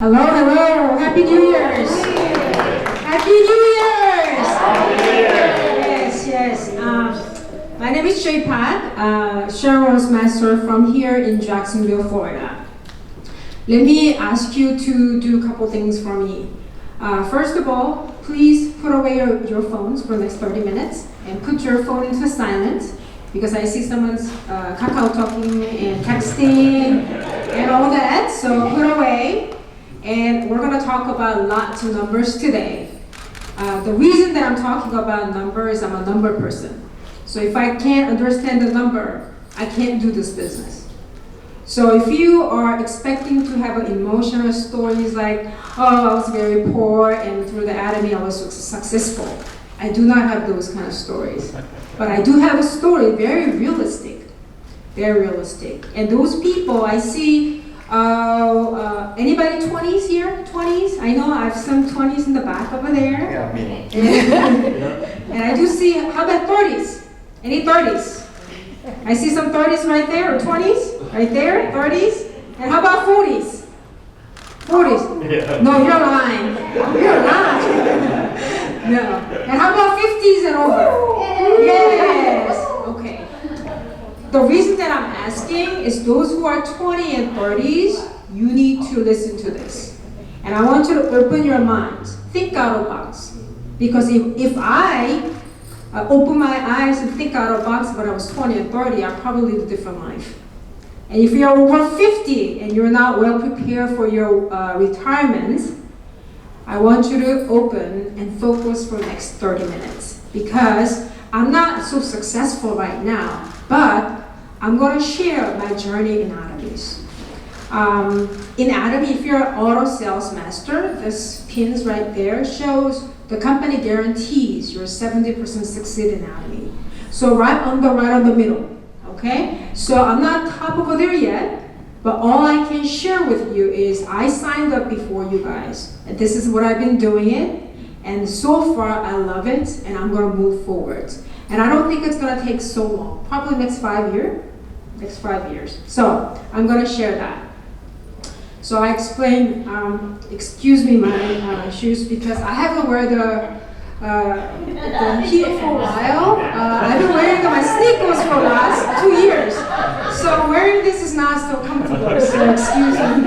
Hello, hello. Happy New Year's. Happy New Year's. Yes. My name is Jay Pat, Shareholders Master from here in Jacksonville, Florida. Let me ask you to do a couple things for me. First of all, please put away your phones for the next 30 minutes and put your phone into silent, because I see someone's kakao talking and texting and all that, so put away. And we're going to talk about lots of numbers today. The reason that I'm talking about numbers, I'm a number person. So if I can't understand the number, I can't do this business. So if you are expecting to have emotional stories like, oh, I was very poor and through the Atomy I was successful, I do not have those kind of stories. But I do have a story, very realistic. And those people I see, anybody 20s here? 20s? I know I have some 20s in the back over there. Yeah, me. And I do see, how about 30s? Any 30s? I see some 30s right there, or 20s? Right there, 30s? And how about 40s? 40s? Yeah. No, you're lying. You're lying. No. And how about 50s and over? Yes. Okay. The reason that I'm asking is those who are 20 and 30s, you need to listen to this. And I want you to open your minds. Think out of the box. Because if I open my eyes and think out of the box when I was 20 and 30, I probably live a different life. And if you're over 50 and you're not well prepared for your retirement, I want you to open and focus for the next 30 minutes. Because I'm not so successful right now, but I'm going to share my journey in Atomies. In Atomy, if you're an auto sales master, this pins right there shows the company guarantees you're 70% succeed in Atomy. So right on the middle, okay? So I'm not top over there yet, but all I can share with you is I signed up before you guys, and this is what I've been doing it, and so far I love it, and I'm going to move forward. And I don't think it's going to take so long, probably next 5 years. So I'm going to share that. So I explained, excuse me my shoes, because I haven't wear the heat for a while. I've been wearing my sneakers for the last 2 years. So wearing this is not so comfortable, so excuse me.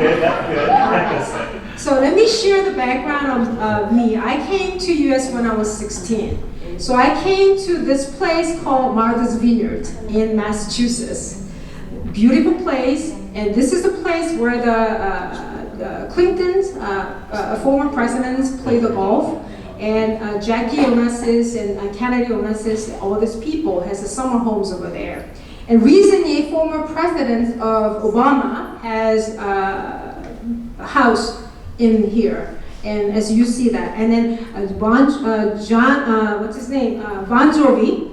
So let me share the background of me. I came to US when I was 16. So I came to this place called Martha's Vineyard in Massachusetts. Beautiful place, and this is the place where the Clintons, former presidents, play the golf, and Jackie Onassis and Kennedy Onassis, all these people has the summer homes over there. And recently, former president of Obama has a house in here. And as you see that, and then Bon Jovi.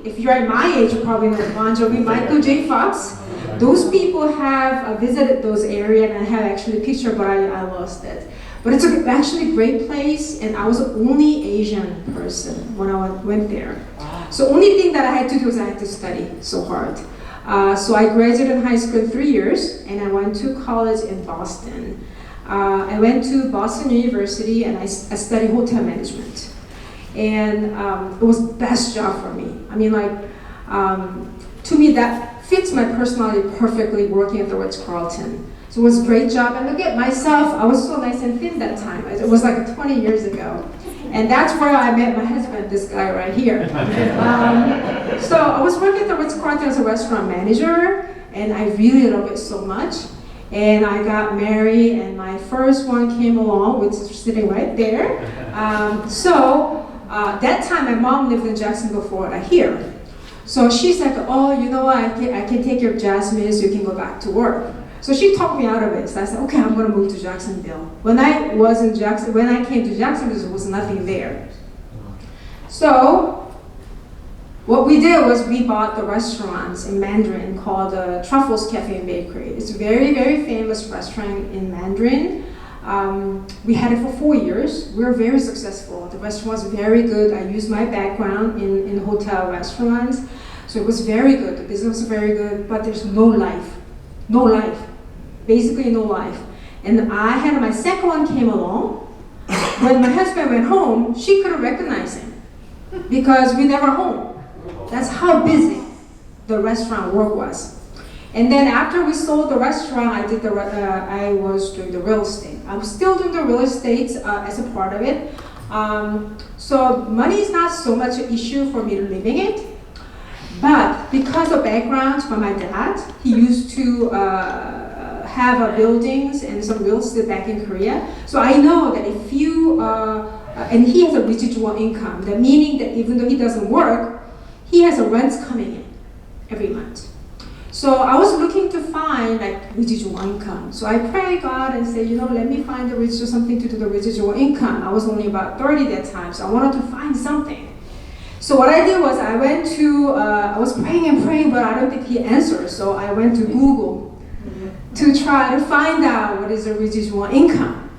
If you're at my age, you probably know Bon Jovi. Michael J. Fox. Those people have visited those areas, and I have actually a picture, but I lost it. But it's actually a great place, and I was the only Asian person when I went there. So only thing that I had to do is I had to study so hard. So I graduated in high school in 3 years, and I went to college in Boston. I went to Boston University and I studied hotel management. And it was the best job for me. I mean, to me that fits my personality perfectly, working at the Ritz-Carlton. So it was a great job. And look at myself, I was so nice and thin that time. It was like 20 years ago. And that's where I met my husband, this guy right here. So I was working at the Ritz-Carlton as a restaurant manager, and I really love it so much. And I got married, and my first one came along, which is sitting right there. That time my mom lived in Jacksonville, Florida, here. So she's like, oh, you know what, I can take care of Jasmine, so you can go back to work. So she talked me out of it. So I said, okay, I'm going to move to Jacksonville. When I came to Jacksonville, there was nothing there. So what we did was we bought the restaurants in Mandarin called Truffles Cafe and Bakery. It's a very, very famous restaurant in Mandarin. We had it for 4 years. We were very successful. The restaurant was very good. I used my background in hotel restaurants. So it was very good. The business was very good, but there's no life. No life. Basically no life. And I had my second one came along. When my husband went home, she couldn't recognize him because we never home. That's how busy the restaurant work was. And then after we sold the restaurant, I was doing the real estate. I'm still doing the real estate as a part of it. So money is not so much an issue for me living it. But because of background from my dad, he used to have buildings and some real estate back in Korea. So I know that if you, and he has a residual income, that meaning that even though he doesn't work, he has a rent coming in every month. So I was looking to find like residual income. So I prayed God and said, let me find something to do the residual income. I was only about 30 that time, so I wanted to find something. So what I did was I went to, I was praying and praying, but I don't think he answered. So I went to Google to try to find out what is the residual income.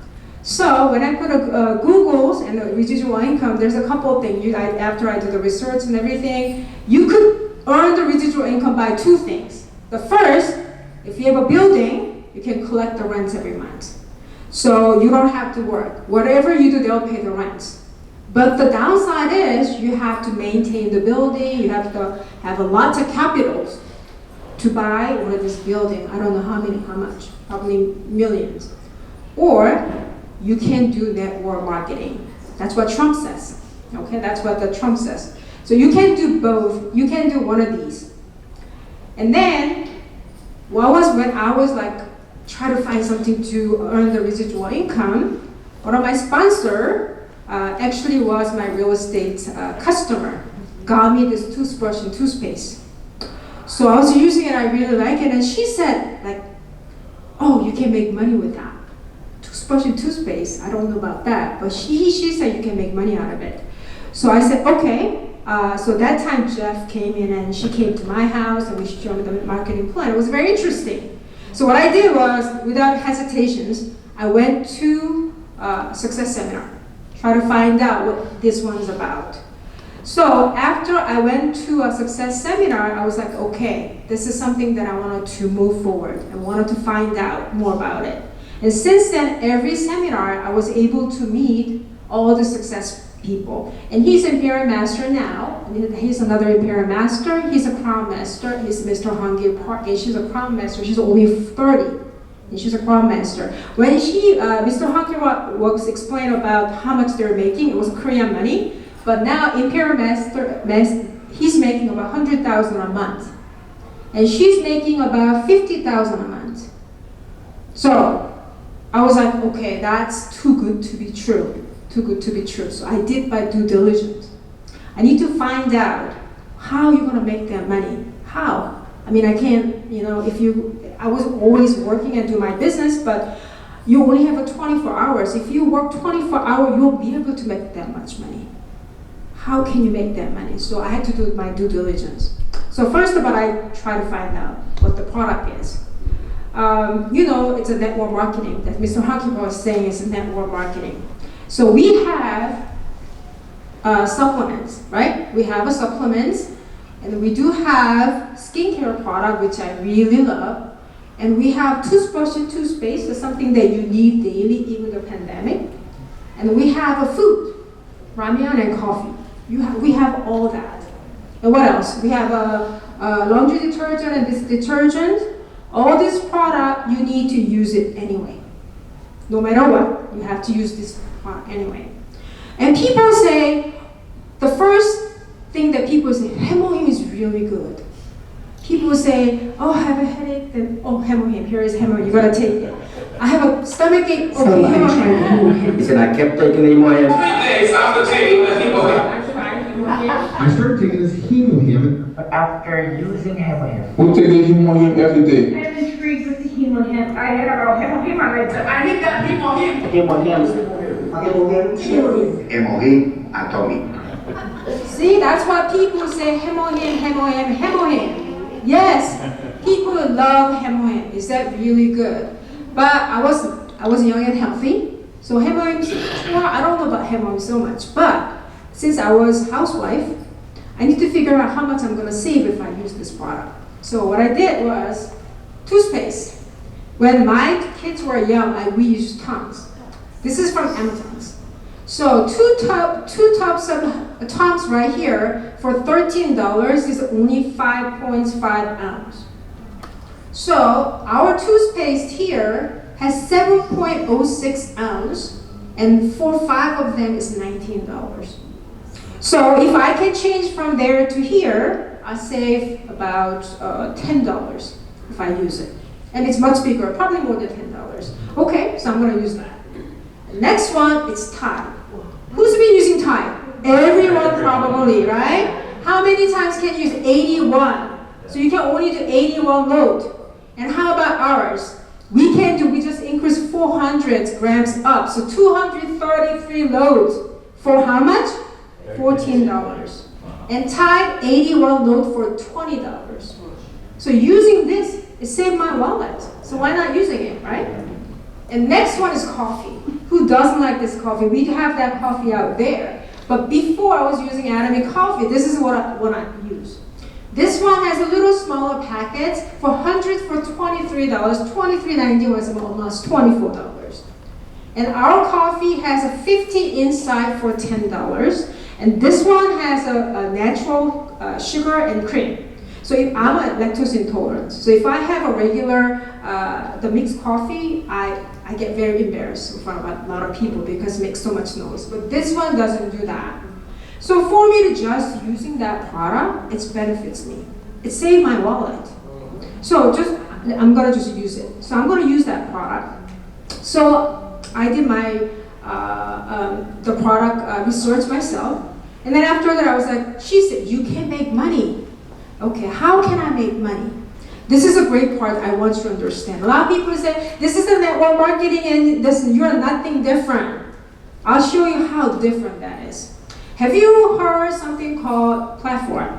So when I put Google's and the residual income, there's a couple of things. After I did the research and everything, you could earn the residual income by two things. The first, if you have a building, you can collect the rent every month. So you don't have to work. Whatever you do, they'll pay the rent. But the downside is you have to maintain the building, you have to have a lot of capital to buy one of this building. I don't know how much, probably millions. Or you can do network marketing. That's what Trump says. Okay, that's what the Trump says. So you can do both. You can do one of these. And then, when I was like trying to find something to earn the residual income, one of my sponsor actually was my real estate customer. Got me this toothbrush and toothpaste. So I was using it, I really like it, and she said like, oh, you can make money with that. Toothbrush and toothpaste, I don't know about that, but she said you can make money out of it. So I said, okay. So that time Jeff came in and she came to my house and we showed me the marketing plan. It was very interesting. So what I did was, without hesitations, I went to Success Seminar, try to find out what this one is about. So after I went to a Success Seminar, I was like, okay, this is something that I wanted to move forward. I wanted to find out more about it. And since then, every seminar, I was able to meet all the success people. And he's Imperial Master now. He's another Imperial Master. He's a Crown Master. He's Mr. Hangi Park, and she's a Crown Master. She's only 30, and she's a Crown Master. When Mr. Hangi was explaining about how much they're making, it was Korean money, but now Imperial Master, he's making about 100,000 a month. And she's making about 50,000 a month. So I was like, okay, that's too good to be true. Too good to be true. So I did my due diligence. I need to find out how you're gonna make that money. How? I mean, I can't, I was always working and do my business, but you only have 24 hours. If you work 24 hours, you'll be able to make that much money. How can you make that money? So I had to do my due diligence. So first of all, I try to find out what the product is. It's a network marketing. That Mr. Hanki was saying is network marketing. So we have supplements, right? We have supplements, and we do have skincare product, which I really love. And we have toothbrush and toothpaste, is something that you need daily, even the pandemic. And we have a food, ramen and coffee. We have all that. And what else? We have a laundry detergent and this detergent. All this product, you need to use it anyway. No matter what, you have to use this product anyway. And people say, the first thing that people say, Hemohim is really good. People say, oh, I have a headache, then, oh, Hemohim, here is Hemohim, you gotta take it. I have a stomach ache, okay, Hemohim. He said, I kept taking Hemohim. 3 days after taking the Hemohim. I started taking this Hemohim. After using Hemohim. Who taking Hemohim every day? I'm intrigued with the Hemohim. I had about Hemohim on my tongue. I need that Hemohim. Hemohim, Atomy. See, that's why people say Hemohim, Hemohim, Hemohim. Yes, people love Hemohim. Is that really good? But I was young and healthy, so Hemohim, well, I don't know about Hemohim so much. But since I was housewife, I need to figure out how much I'm gonna save if I use this product. So what I did was toothpaste. When my kids were young, we used Toms. This is from Amazon's. So two tubs of Toms right here for $13 is only 5.5 ounce. So our toothpaste here has 7.06 ounce, and for 5 of them is $19. So if I can change from there to here, I save about $10 if I use it. And it's much bigger, probably more than $10. Okay, so I'm gonna use that. Next one is Tide. Who's been using Tide? Everyone probably, right? How many times can you use 81? So you can only do 81 load. And how about ours? We just increase 400 grams up. So 233 loads for how much? $14. And Tide 81 load for $20. So using this, it saved my wallet. So why not using it, right? And next one is coffee. Who doesn't like this coffee? We have that coffee out there. But before I was using Atomy coffee, this is what I use. This one has a little smaller packet for 100 for $23. $23.90 was almost $24. And our coffee has a 50 inside for $10. And this one has a natural sugar and cream. So if I'm a lactose intolerant, so if I have a regular, the mixed coffee, I get very embarrassed in front of a lot of people because it makes so much noise. But this one doesn't do that. So for me to just using that product, it benefits me. It saved my wallet. So I'm gonna just use it. So I'm gonna use that product. So I did my, the product research myself. And then after that I was like, she said, you can make money. Okay, how can I make money? This is a great part I want you to understand. A lot of people say, this is the network marketing and you're nothing different. I'll show you how different that is. Have you heard something called platform?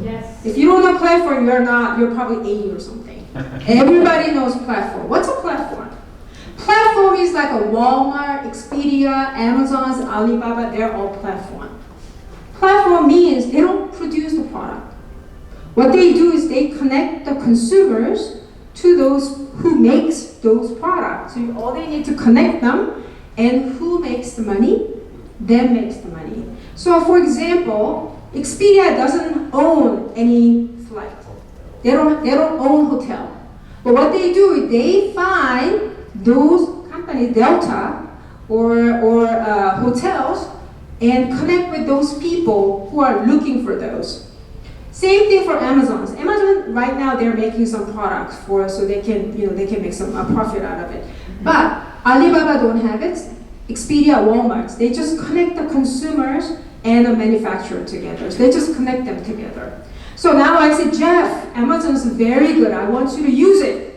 Yes. If you don't know platform, you're probably 80 or something. Everybody knows platform. What's a platform? Platform is like a Walmart, Expedia, Amazon's, Alibaba, they're all platform. Platform means they don't produce the product. What they do is they connect the consumers to those who makes those products. So all they need to connect them, and who makes the money? Them makes the money. So for example, Expedia doesn't own any flight. They don't own hotel. But what they do is they find those companies, Delta or hotels, and connect with those people who are looking for those. Same thing for Amazon. Amazon right now they're making some products so they can make some profit out of it. But Alibaba don't have it. Expedia, Walmart, they just connect the consumers and the manufacturer together. So they just connect them together. So now I said, Jeff, Amazon's very good. I want you to use it.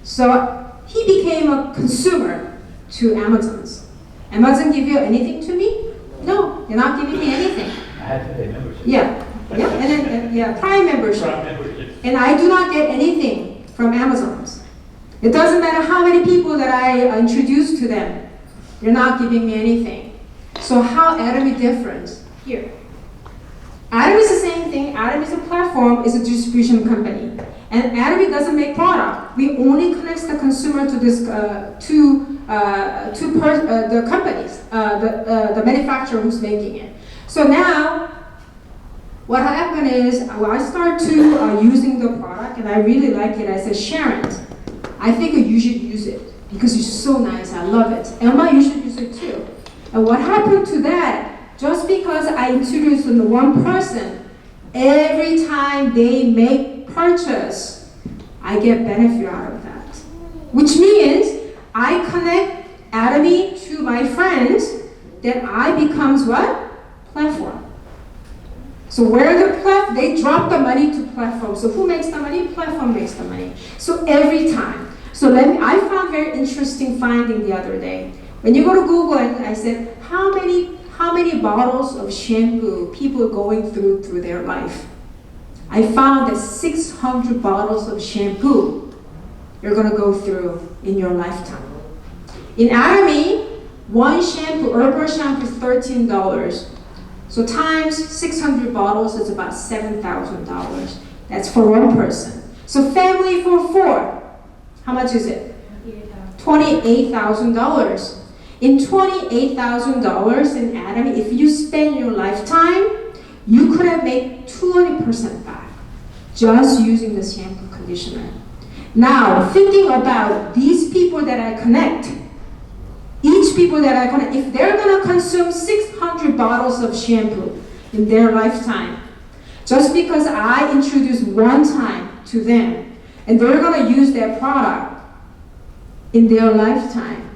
So he became a consumer to Amazon's. Amazon give you anything to me? No, they're not giving me anything. I had to pay membership. Yeah, and then Prime membership. And I do not get anything from Amazon's. It doesn't matter how many people that I introduce to them. They're not giving me anything. So how Atomy different here? Atomy is the same thing. Atomy is a platform, is a distribution company. And Atomy doesn't make product. We only connect the consumer to this the companies, the manufacturer who's making it. So now, what happened is I start to using the product, and I really like it. I said, Sharon, I think you should use it because it's so nice. I love it. Emma, you should use it too. And what happened to that? Just because I introduced them to one person, every time they make purchase, I get benefit out of that. Which means I connect Atomy to my friends, then I becomes what? Platform. So where they drop the money to platform. So who makes the money? Platform makes the money. So every time. So I found very interesting finding the other day. When you go to Google, and I said, how many bottles of shampoo people are going through their life? I found that 600 bottles of shampoo you're going to go through in your lifetime. In Atomy, one shampoo, herbal shampoo is $13. So times 600 bottles is about $7,000. That's for one person. So family for 4. How much is it? $28,000. In $28,000 in Atomy, if you spend your lifetime, you could have made 20% back just using the shampoo conditioner. Now, thinking about these people that I connect, each people that I connect, if they're gonna consume 600 bottles of shampoo in their lifetime, just because I introduced one time to them, and they're gonna use their product in their lifetime,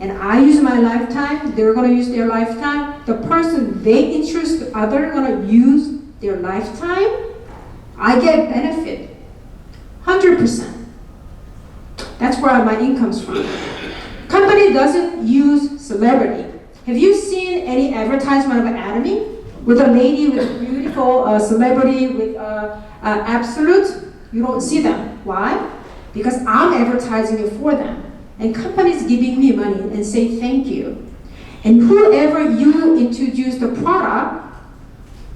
and I use my lifetime, they're gonna use their lifetime, the person they introduce to other gonna use their lifetime, I get benefit, 100%. That's where my income's from. Company doesn't use celebrity. Have you seen any advertisement of Atomy with a lady with a beautiful celebrity with Absolute? You don't see them. Why? Because I'm advertising it for them. And companies giving me money and say thank you. And whoever you introduce the product,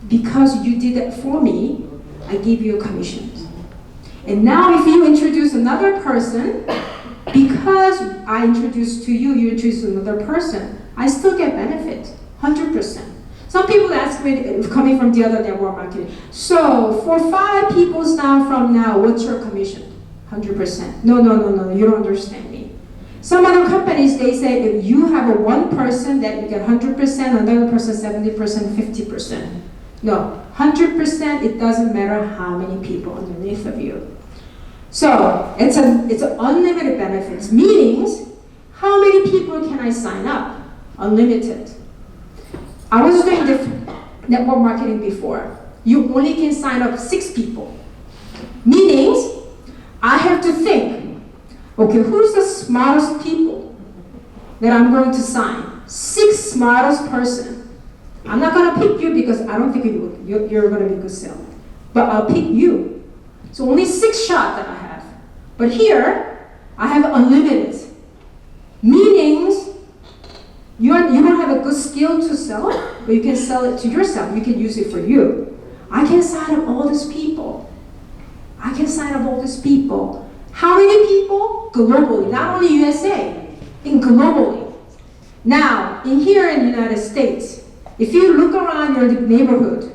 because you did it for me, I give you a commission. And now if you introduce another person, because I introduced to you, you introduce another person, I still get benefit, 100%. Some people ask me, coming from the other network marketing, so for 5 people from now, what's your commission? 100%. No, you don't understand me. Some other companies, they say if you have a one person that you get 100%, another person 70%, 50%. No, 100%, it doesn't matter how many people underneath of you. So it's an unlimited benefits, meanings how many people can I sign up? Unlimited. I was doing different network marketing before. You only can sign up 6 people. Meanings, I have to think, okay, who's the smartest people that I'm going to sign? 6 smartest person. I'm not going to pick you because I don't think you're going to be a good seller. But I'll pick you. So only 6 shots that I have. But here, I have unlimited. Meanings, you don't have a good skill to sell it, but you can sell it to yourself. You can use it for you. I can sign up all these people. How many people? Globally, not only USA, in globally. Now, in here in the United States, if you look around your neighborhood,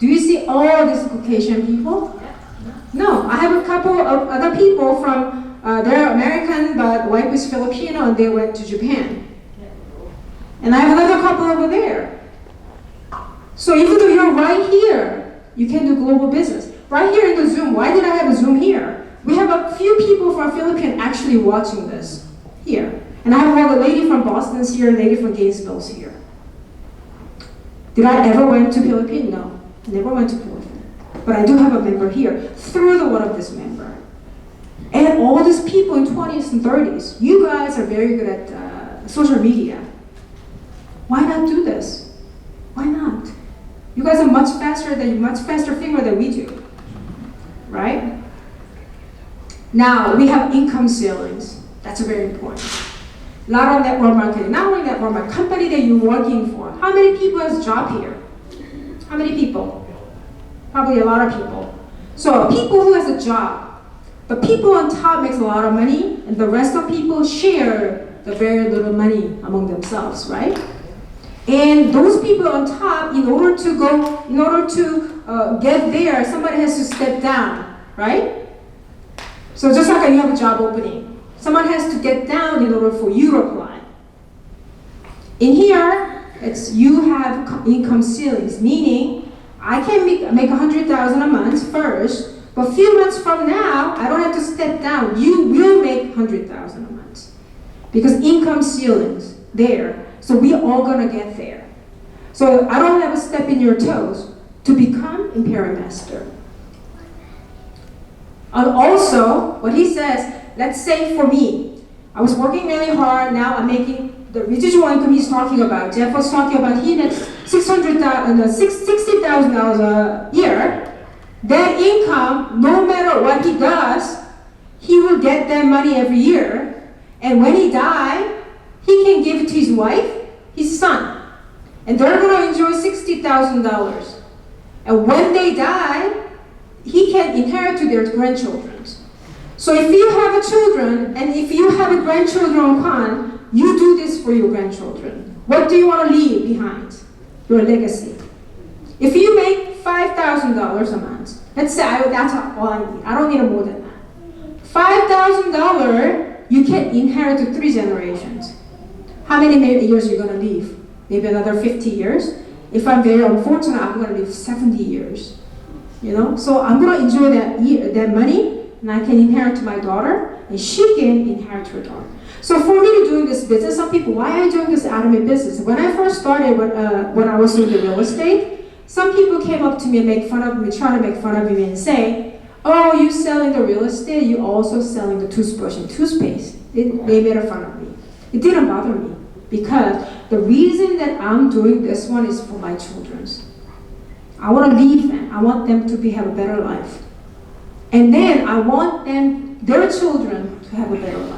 do you see all these Caucasian people? No, I have a couple of other people from, they're American, but wife is Filipino, and they went to Japan. And I have another couple over there. So even though you're right here, you can do global business. Right here in the Zoom, why did I have a Zoom here? We have a few people from Philippines actually watching this here. And I have a lady from Boston's here, a lady from Gainesville's here. Did I ever went to Philippines? No, never went to Philippines. But I do have a member here through the one of this member. And all these people in 20s and 30s, you guys are very good at social media. Why not do this? Why not? You guys are much faster finger than we do, right? Now, we have income ceilings. That's very important. A lot of network marketing, not only network marketing, company that you're working for. How many people has a job here? How many people? Probably a lot of people. So people who has a job, but people on top makes a lot of money, and the rest of people share the very little money among themselves, right? And those people on top, in order to get there, somebody has to step down, right? So just like you have a job opening, someone has to get down in order for you to apply. In here, you have income ceilings, meaning I can make 100,000 a month first, but a few months from now, I don't have to step down. You will make 100,000 a month because income ceilings there. So we all gonna get there. So I don't have to step in your toes to become Imperial Master. And also, what he says, let's say for me, I was working really hard, now I'm making the residual income he's talking about. Jeff was talking about he makes $60,000 a year. That income, no matter what he does, he will get that money every year. And when he dies, he can give it to his wife, his son. And they're going to enjoy $60,000. And when they die, he can inherit to their grandchildren. So if you have a children, and if you have a grandchildren on Kwan, you do this for your grandchildren. What do you want to leave behind? Your legacy. If you make $5,000 a month, let's say that's all I need. I don't need more than that. $5,000, you can inherit to 3 generations. How many years are you going to live? Maybe another 50 years? If I'm very unfortunate, I'm going to live 70 years. You know? So I'm going to enjoy that money, and I can inherit to my daughter, and she can inherit her daughter. So for me to doing this business, some people, why are you doing this Atomy business? When I first started, when I was doing the real estate, some people came up to me and make fun of me, try to make fun of me and say, oh, you selling the real estate, you also selling the toothbrush and toothpaste. They made fun of me. It didn't bother me because the reason that I'm doing this one is for my children. I want to leave them. I want them to have a better life. And then I want their children to have a better life.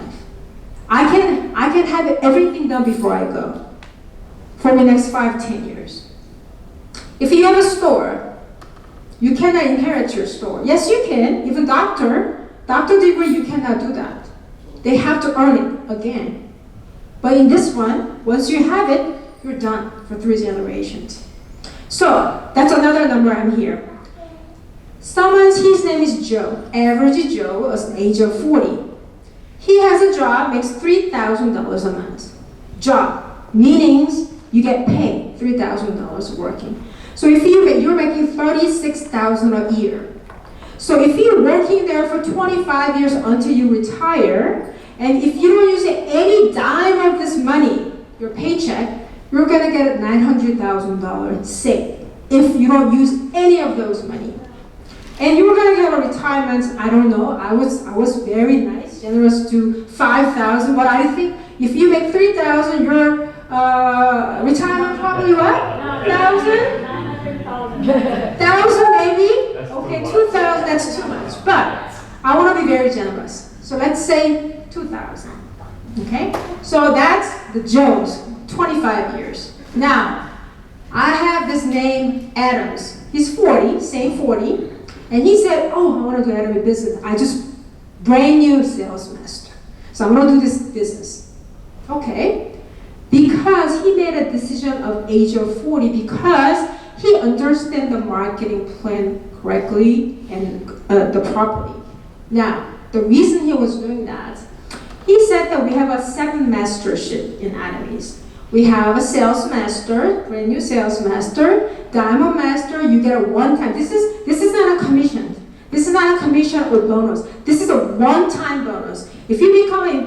I can have everything done before I go for the next 5-10 years. If you have a store, you cannot inherit your store. Yes, you can. Even doctor degree, you cannot do that. They have to earn it again. But in this one, once you have it, you're done for 3 generations. So that's another number I'm here. His name is Joe. Average Joe is the age of 40. He has a job, makes $3,000 a month. Job, meanings you get paid $3,000 working. So if you're making $36,000 a year. So if you're working there for 25 years until you retire, and if you don't use any dime of this money, your paycheck, you're gonna get $900,000 saved if you don't use any of those money. And you were gonna get a retirement, I don't know, I was very nice, generous to $5,000, but I think if you make $3,000, your retirement probably what? $1,000? $1,000 maybe? Okay, $2,000, that's too much. But I want to be very generous. So let's say $2,000. Okay? So that's the Jones, 25 years. Now, I have this name Adams. He's 40, same 40. And he said, oh, I want to do Atomy business. I just brand new sales master. So I'm going to do this business. Okay? Because he made a decision of age of 40 because he understands the marketing plan correctly and the property. Now, the reason he was doing that, he said that we have a 7 mastership in Atomy's. We have a sales master, brand new sales master, diamond master, you get a one-time. This is not a commission. This is not a commission or bonus. This is a one-time bonus. If you become a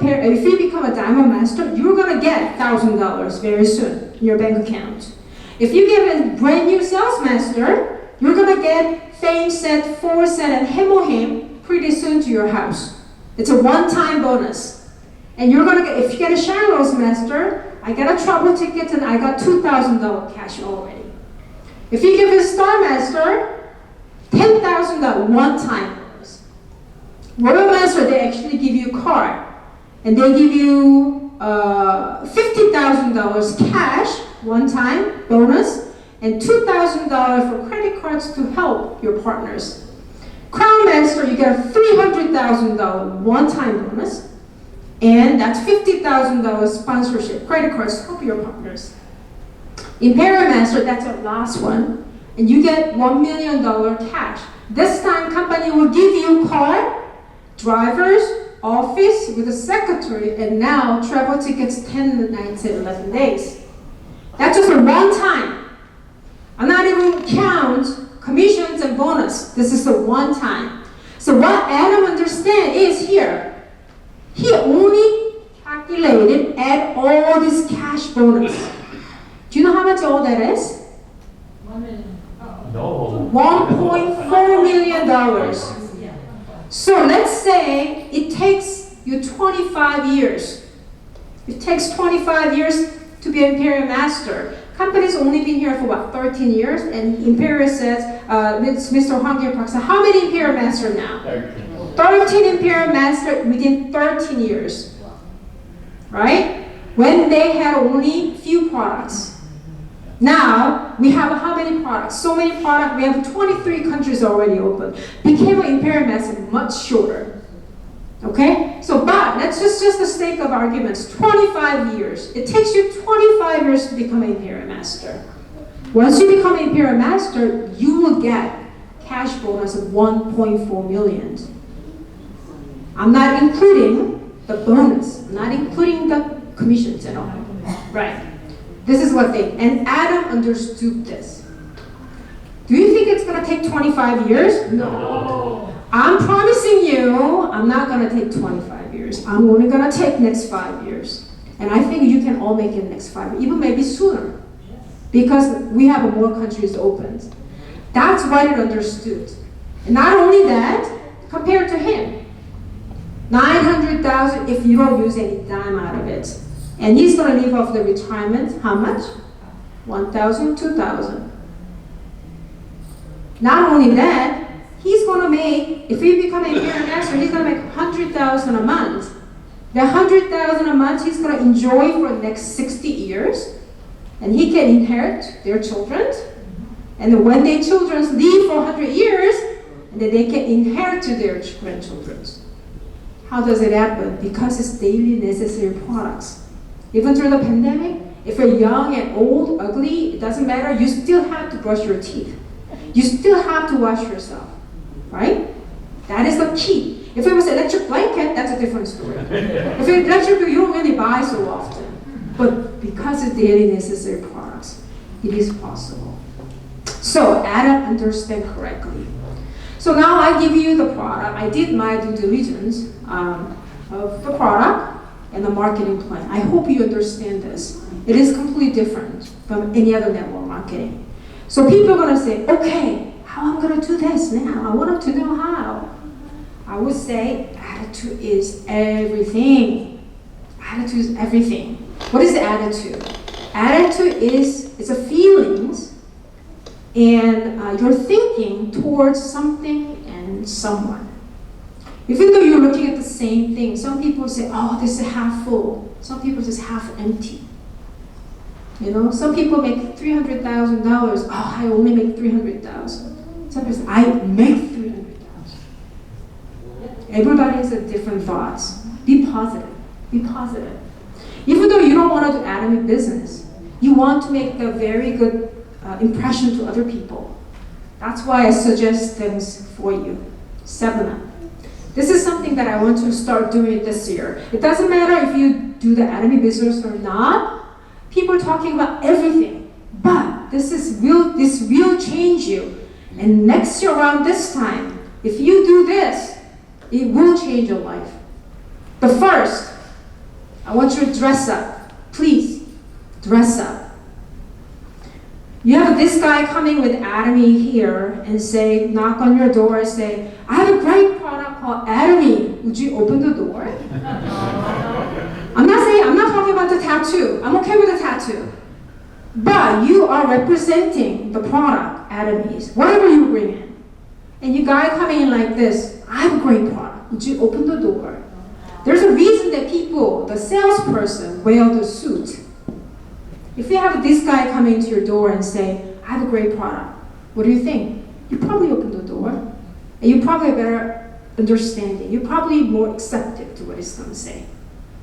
diamond master, you're gonna get $1,000 very soon in your bank account. If you get a brand new sales master, you're gonna get fame set, 4 set, and Hemohim pretty soon to your house. It's a one-time bonus. And you're gonna get, if you get a Shiloh's master, I got a travel ticket and I got $2,000 cash already. If you give a Star Master, $10,000 one-time bonus. Royal Master, they actually give you a card. And they give you $50,000 cash, one-time bonus, and $2,000 for credit cards to help your partners. Crown Master, you get a $300,000 one-time bonus. And that's $50,000 sponsorship, credit cards to help your partners. Imperial Master, that's our last one. And you get $1 million cash. This time, company will give you car, drivers, office with a secretary, and now travel tickets 10 nights and 11 days. That's just a one time. I'm not even count commissions and bonus. This is a one time. So what Adam understands is here, he only calculated, add all this cash bonus. Do you know how much all that is? $1 million. No. $1.4 million. So let's say it takes you 25 years. It takes 25 years to be an Imperial Master. Company's only been here for what, 13 years? And Imperial says, Mr. Hwang Park said, how many Imperial Master now? 13 Imperial Master within 13 years. Right? When they had only few products. Now, we have how many products? So many products, we have 23 countries already open. Became an Imperial Master much shorter. Okay? So, but let's just the sake of arguments, 25 years. It takes you 25 years to become a Imperial Master. Once you become an Imperial Master, you will get cash bonus of 1.4 million. I'm not including the bonus. I'm not including the commissions and all. Right. This is what they, and Adam understood this. Do you think it's going to take 25 years? No. I'm promising you, I'm not going to take 25 years. I'm only going to take next 5 years. And I think you can all make it next 5 years, even maybe sooner. Because we have more countries opened. That's what it understood. And not only that, compared to him, 900,000 if you don't use any dime out of it. And he's going to live off the retirement, how much? 1,000, 2,000. Not only that, he's going to make, if he becomes a Imperial Master, he's going to make 100,000 a month. The 100,000 a month he's going to enjoy for the next 60 years. And he can inherit their children. And then when their children live for 100 years, and then they can inherit to their grandchildren. How does it happen? Because it's daily necessary products. Even through the pandemic, if you're young and old, ugly, it doesn't matter. You still have to brush your teeth. You still have to wash yourself, right? That is the key. If it was an electric blanket, that's a different story. If it's electric, you don't really buy so often. But because it's daily necessary products, it is possible. So Adam understand correctly. So now I give you the product. I did my due diligence of the product and the marketing plan. I hope you understand this. It is completely different from any other network marketing. So people are going to say, okay, how am I going to do this now? I want them to know how. I would say attitude is everything. Attitude is everything. What is the attitude? Attitude is it's a feelings and your thinking towards something and someone. Even though you're looking at the same thing, some people say, oh, this is half full. Some people just half empty. You know, some people make $300,000. Oh, I only make $300,000. Some people say, I make $300,000. Everybody has a different thoughts. Be positive. Be positive. Even though you don't want to do Atomy business, you want to make a very good impression to other people. That's why I suggest things for you. Seminar. This is something that I want to start doing this year. It doesn't matter if you do the Atomy business or not. People are talking about everything, but this will change you. And next year around this time, if you do this, it will change your life. But first, I want you to dress up. Please, dress up. You have this guy coming with Atomy here and say, knock on your door and say, I have a great product called Atomy. Would you open the door? I'm not talking about the tattoo. I'm okay with the tattoo. But you are representing the product, Atomy's, whatever you bring in. And you guy coming in like this, I have a great product. Would you open the door? There's a reason that people, the salesperson, wear the suit. If you have this guy coming to your door and say, I have a great product, what do you think? You probably open the door. And you probably have better understanding. You're probably more accepting to what he's going to say.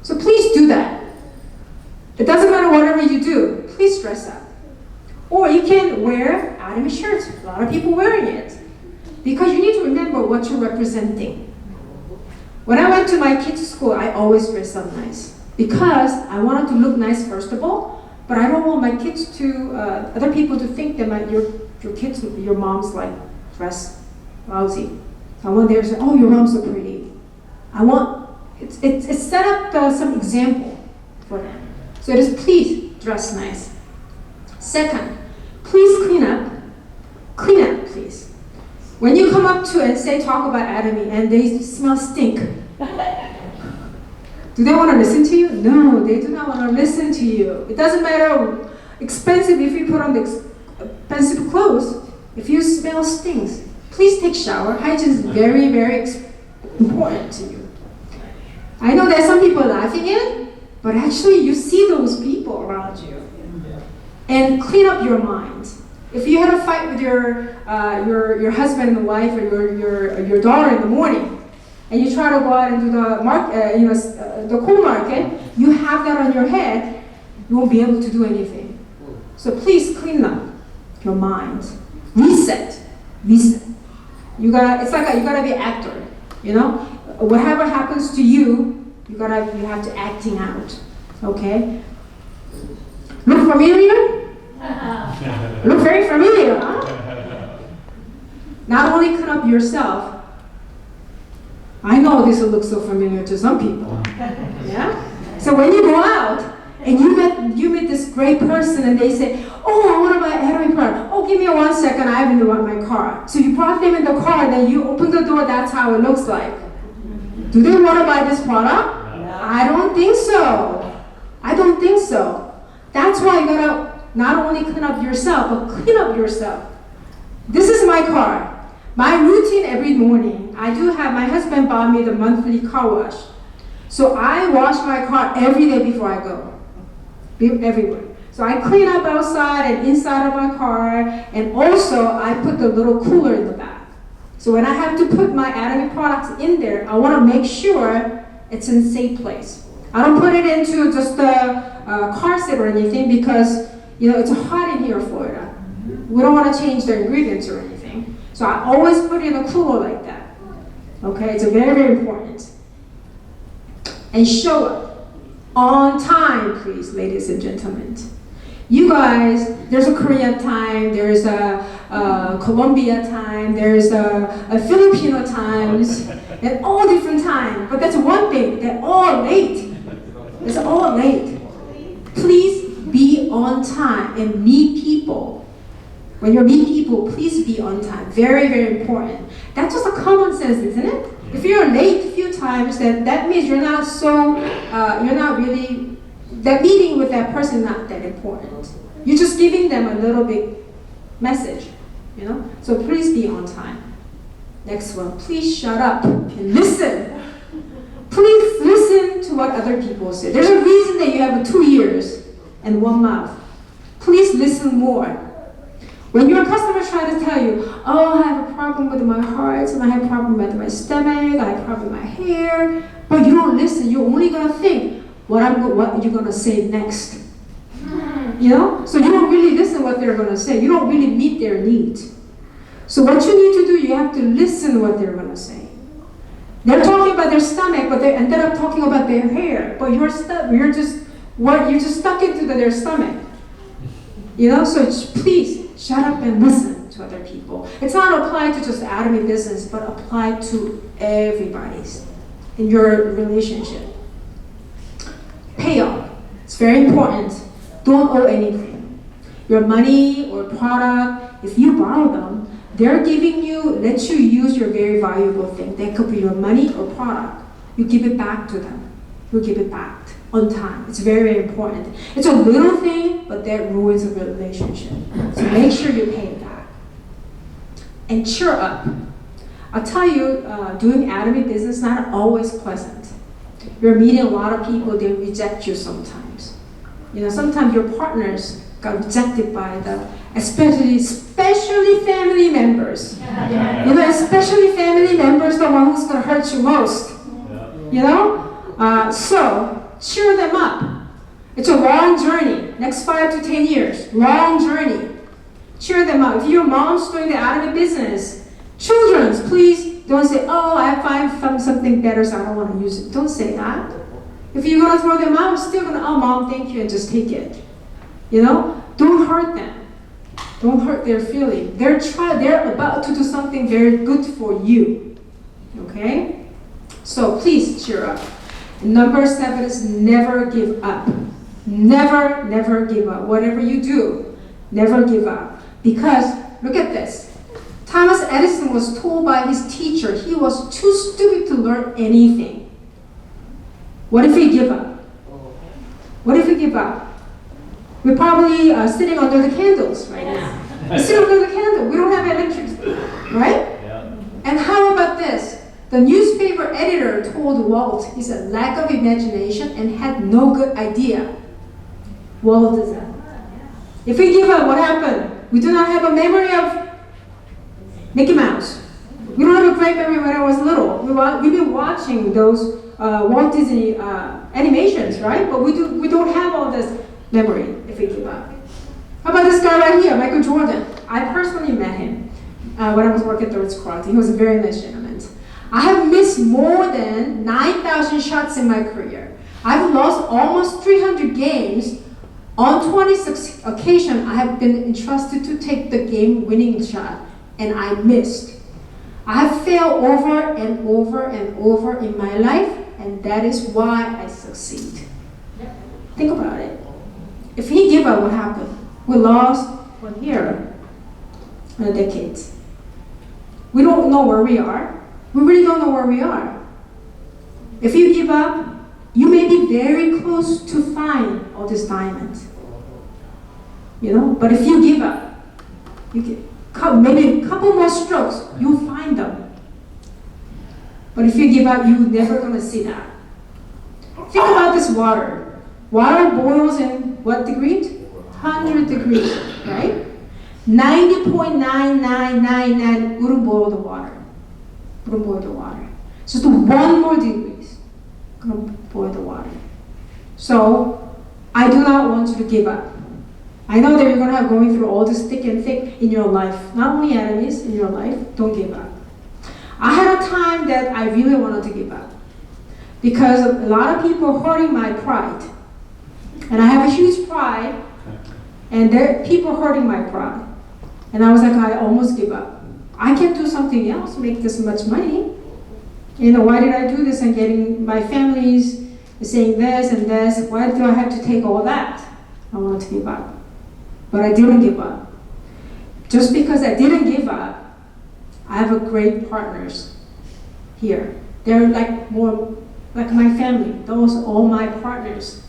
So please do that. It doesn't matter whatever you do. Please dress up. Or you can wear Atomy shirts. A lot of people wearing it. Because you need to remember what you're representing. When I went to my kids' school, I always dress up nice. Because I wanted to look nice first of all, but I don't want my kids to, other people to think that your kids, your mom's like dress lousy. So I want them to say, oh, your mom's so pretty. I want, it's set up some example for them. So it is please dress nice. Second, please clean up. Clean up, please. When you come up to and say, talk about Atomy and they smell stink, do they want to listen to you? No, they do not want to listen to you. It doesn't matter expensive if you put on the expensive clothes. If you smell stinks, please take shower. Hygiene is very, very important to you. I know there's some people laughing in, but actually you see those people around you. And clean up your mind. If you had a fight with your husband and wife or your daughter in the morning, and you try to go out and do the coal market, you have that on your head, you won't be able to do anything. So please clean up your mind. Reset. Reset. You gotta be an actor, you know? Whatever happens to you, you have to acting out, okay? Look familiar? Look very familiar, huh? Not only clean up yourself, I know this will look so familiar to some people, yeah? So when you go out, and you met this great person and they say, oh, I want to buy Atomy product. Oh, give me 1 second, I haven't brought my car. So you brought them in the car and then you open the door, that's how it looks like. Do they want to buy this product? No. I don't think so. I don't think so. That's why you gotta not only clean up yourself, but clean up yourself. This is my car. My routine every morning, my husband bought me the monthly car wash. So I wash my car every day before I go. Everywhere. So I clean up outside and inside of my car, and also I put the little cooler in the back. So when I have to put my Atomy products in there, I want to make sure it's in a safe place. I don't put it into just a car seat or anything because it's hot in here in Florida. We don't want to change the ingredients or anything. So I always put it in a cooler like that. Okay, it's very, very important. And show up. On time, please, ladies and gentlemen. You guys, there's a Korean time, there's a Colombia time, there's a Filipino times, and all different times. But that's one thing, they're all late. It's all late. Please be on time and meet people. When you meet people, please be on time. Very, very important. That's just a common sense, isn't it? If you're late a few times, then that means you're not really, that meeting with that person is not that important. You're just giving them a little bit message, So please be on time. Next one, please shut up and listen. Please listen to what other people say. There's a reason that you have 2 ears and 1 mouth. Please listen more. When your customers try to tell you, oh, I have a problem with my heart, and I have a problem with my stomach, I have a problem with my hair, but you don't listen, you're only gonna think what you're gonna say next. So you don't really listen what they're gonna say. You don't really meet their needs. So what you need to do, you have to listen what they're gonna say. They're talking about their stomach, but they ended up talking about their hair. But you're just stuck into their stomach. So please shut up and listen to other people. It's not applied to just Atomy business, but applied to everybody's in your relationship. Payoff. It's very important. Don't owe anything. Your money or product, if you borrow them, they're giving you, let you use your very valuable thing. That could be your money or product. You give it back to them. You give it back on time. It's very, very important. It's a little thing, but that ruins a relationship. So make sure you pay it back. And cheer up. I'll tell you, doing Atomy business is not always pleasant. You're meeting a lot of people, they reject you sometimes. Sometimes your partners got rejected by especially family members. Especially family members, the one who's gonna hurt you most. So cheer them up. It's a long journey, next 5 to 10 years, long journey. Cheer them up. If your mom's doing the Atomy business, children, please don't say, oh, I found something better, so I don't want to use it. Don't say that. If you're going to throw them out, still going to, oh, mom, thank you, and just take it. Don't hurt them. Don't hurt their feeling. They're about to do something very good for you. Okay? So please cheer up. And number 7 is never give up. Never, never give up. Whatever you do, never give up. Because, look at this. Thomas Edison was told by his teacher he was too stupid to learn anything. What if we give up? What if we give up? We're probably sitting under the candles right now. We sit under the candle. We don't have electricity, right? Yeah. And how about this? The newspaper editor told Walt he said lack of imagination and had no good idea. Walt is that. If we give up, what happened? We do not have a memory of Mickey Mouse. We don't have a BlackBerry when I was little. We've been watching those Walt Disney animations, right? But we don't have all this memory if we give up. How about this guy right here, Michael Jordan? I personally met him when I was working at Third Karate. He was a very nice gentleman. I have missed more than 9,000 shots in my career. I've lost almost 300 games. On 26 occasions, I have been entrusted to take the game-winning shot, and I missed. I have failed over and over and over in my life, and that is why I succeed. Think about it. If he gave up, what happened? We lost 1 year in a decade. We don't know where we are. We really don't know where we are. If you give up, you may be very close to find all these diamonds. You know, but if you give up, you can maybe a couple more strokes, you'll find them. But if you give up, you're never going to see that. Think about this water. Water boils in what degree? 100 degrees, right? 90.9999 wouldn't boil the water. Wouldn't boil the water. Just 1 more degree is going to boil the water. So, I do not want you to give up. I know that you're going to have going through all this thick and thick in your life. Not only enemies in your life, don't give up. I had a time that I really wanted to give up. Because a lot of people are hurting my pride. And I have a huge pride. And there are people hurting my pride. And I was like, I almost give up. I can do something else, make this much money. You know, why did I do this and getting my family's saying this and this? Why do I have to take all that? I wanted to give up. But I didn't give up. Just because I didn't give up, I have a great partners here. They're like more like my family. Those are all my partners.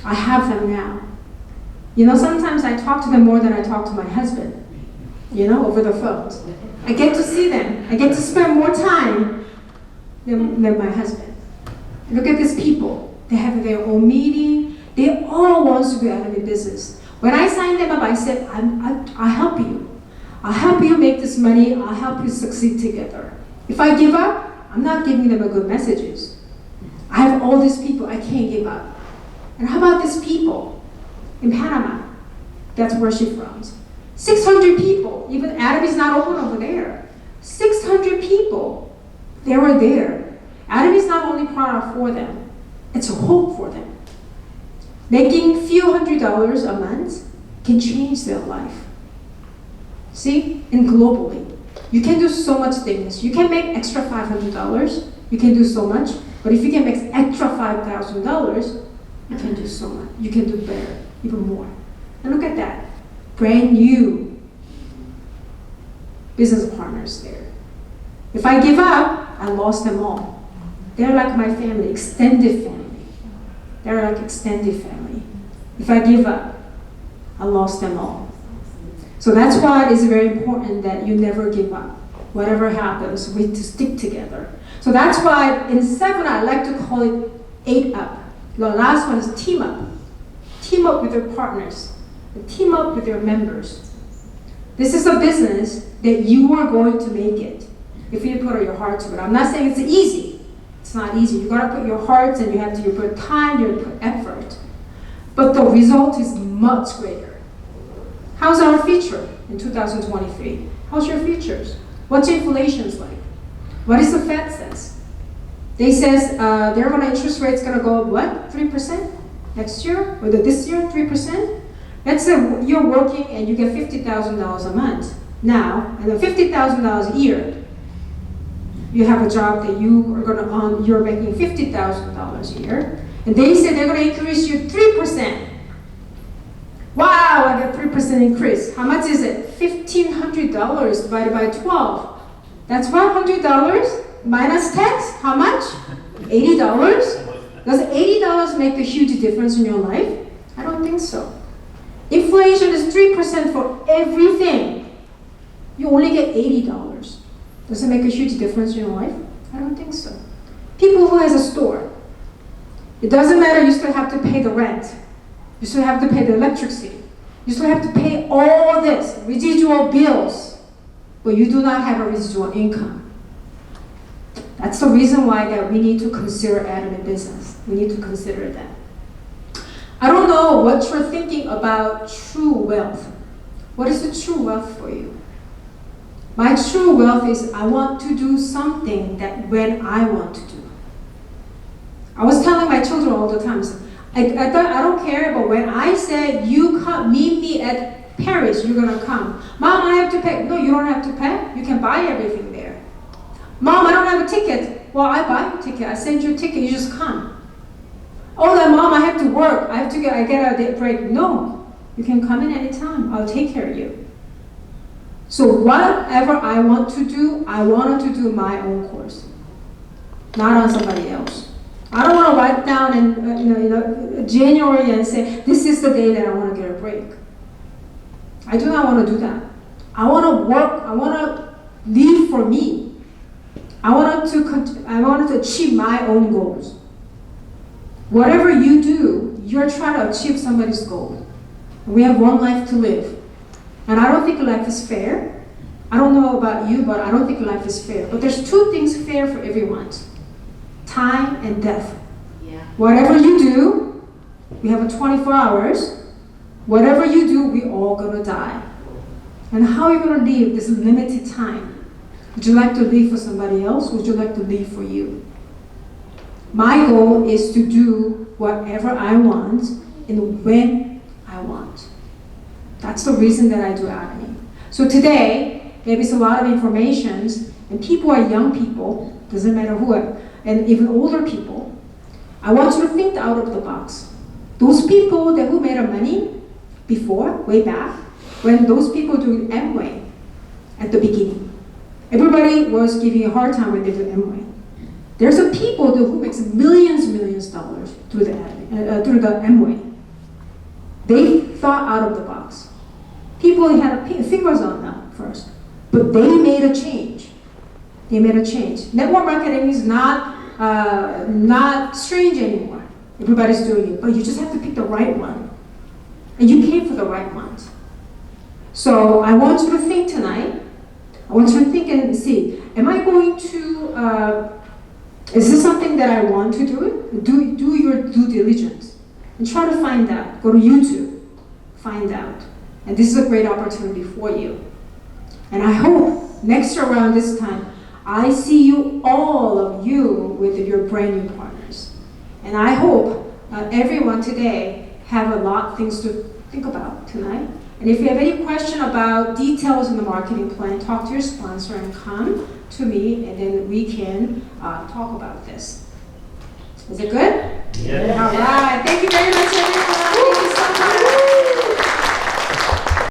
I have them now. You know, sometimes I talk to them more than I talk to my husband, you know, over the phones. I get to see them. I get to spend more time than my husband. Look at these people. They have their own meeting. They all want to be out of the business. When I signed them up, I said, I'll help you. I'll help you make this money. I'll help you succeed together. If I give up, I'm not giving them a good messages. I have all these people. I can't give up. And how about these people in Panama? That's where she's from. 600 people. Even Atomy's not open over there. 600 people. They were there. Atomy's not only product for them. It's a hope for them. Making few $100s a month can change their life. See, and globally, you can do so much things. You can make extra $500. You can do so much. But if you can make extra $5,000, you can do so much. You can do better, even more. And look at that, brand new business partners there. If I give up, I lost them all. They're like my family, extended family. They're like extended family. If I give up, I lost them all. So that's why it is very important that you never give up. Whatever happens, we have to stick together. So that's why in 7, I like to call it 8 up. The last one is team up. Team up with your partners. And team up with your members. This is a business that you are going to make it if you put your heart to it. I'm not saying it's easy. It's not easy. You gotta put your heart and you have to put time, you have to put effort. But the result is much greater. How's our future in 2023? How's your futures? What's inflation's like? What is the Fed says? They says their interest rate's gonna go up what? 3% next year? Or this year, 3%? Let's say you're working and you get $50,000 a month. Now, and the $50,000 a year, you have a job that you are gonna earn, you're making $50,000 a year, and they say they're gonna increase you 3%. Wow, I got 3% increase. How much is it? $1,500 divided by 12. That's $100 minus tax. How much? $80. Does $80 make a huge difference in your life? I don't think so. Inflation is 3% for everything. You only get $80. Does it make a huge difference in your life? I don't think so. People who has a store, it doesn't matter, you still have to pay the rent. You still have to pay the electricity. You still have to pay all this, residual bills. but you do not have a residual income. That's the reason why that we need to consider Atomy business. We need to consider that. I don't know what you're thinking about true wealth. What is the true wealth for you? My true wealth is I want to do something that when I want to do. I was telling my children all the time, I don't care, but when I say you come meet me at Paris, you're gonna come. Mom, I have to pay. No, you don't have to pay. You can buy everything there. Mom, I don't have a ticket. Well, I buy you a ticket. I send you a ticket. You just come. Oh, then Mom, I have to work. I get a break. No, you can come in anytime. I'll take care of you. So whatever I want to do, I want to do my own course, not on somebody else. I don't want to write down in January and say, this is the day that I want to get a break. I do not want to do that. I want to work, I want to live for me. I wanted to achieve my own goals. Whatever you do, you're trying to achieve somebody's goal. We have one life to live. And I don't think life is fair. I don't know about you, but I don't think life is fair. But there's two things fair for everyone. Time and death. Yeah. Whatever you do, we have 24 hours. Whatever you do, we all gonna die. And how are you gonna live this limited time? Would you like to live for somebody else? Would you like to live for you? My goal is to do whatever I want and when I want. That's the reason that I do Atomy. So today, maybe it's a lot of information, and people are young people, doesn't matter who, and even older people. I want you to think out of the box. Those people who made money before, way back, when those people do Amway at the beginning. Everybody was giving a hard time when they do Amway. There's a people who makes millions of dollars through the Amway. They thought out of the box. People had fingers on them first, but they made a change. They made a change. Network marketing is not strange anymore. Everybody's doing it, but you just have to pick the right one. And you pay for the right ones. So I want you to think tonight. I want you to think and see, am I going to, is this something that I want to do? Do your due diligence. And try to find out. Go to YouTube. Find out. And this is a great opportunity for you. And I hope next year around this time, I see you, all of you, with your brand new partners. And I hope everyone today have a lot of things to think about tonight. And if you have any question about details in the marketing plan, talk to your sponsor and come to me, and then we can talk about this. Is it good? Yeah. All right. Thank you very much, everyone. Thank you so much.